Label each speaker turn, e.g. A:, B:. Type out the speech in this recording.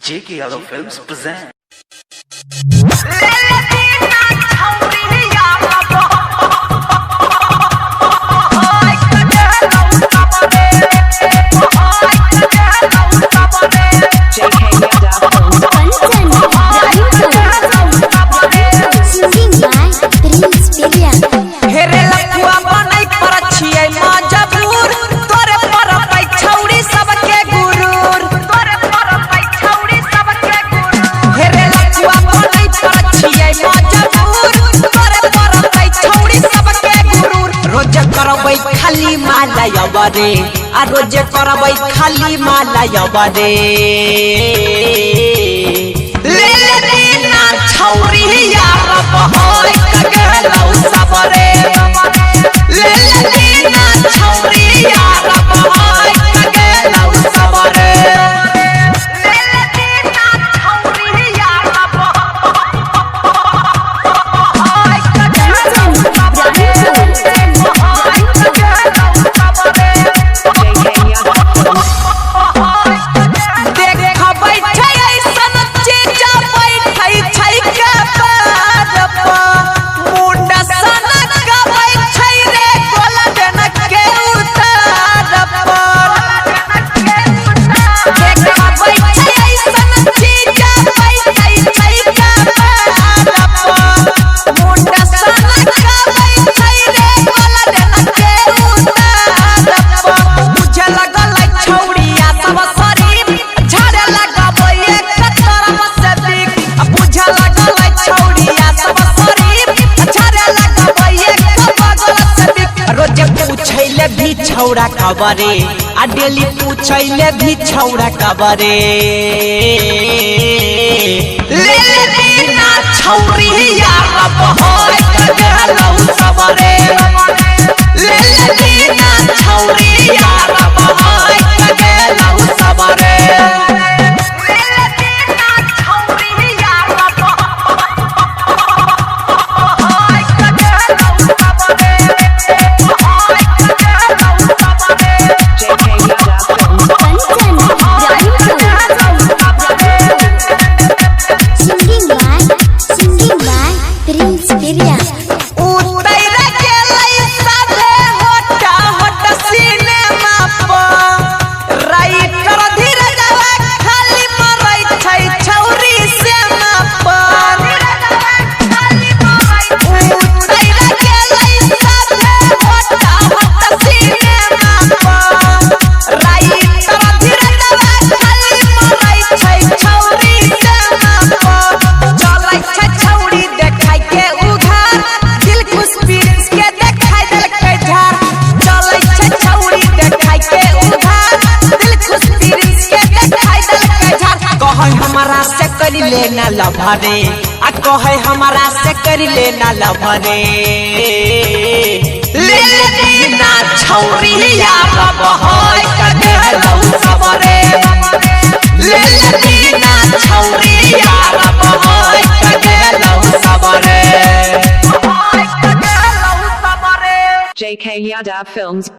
A: J.K. Yadav Films present.
B: खाली माला यबरे आ रोज करबै खाली माला यबरे ले ले दीना छौरी यार बहय कगलौ सबरे ले ले दीना छौरी यार बहय कगलौ सबरे ले ले दीना छौरी यार बहय कगलौ सबरे भी छौड़ा कबरे आ डेली पूछैले भी छौड़ा कबरे ले ले दीना छौरी यार बहय कगलौ सबरे ले ले दीना छौरी यार बहय कगलौ सबरे करी लेना लभरे आ कहे हमारा से करी लेना लभरे ले ले दीना छौरी यार बहय कगलौ सबरे ले ले दीना छौरी यार बहय कगलौ सबरे
C: J.K. Yadav Films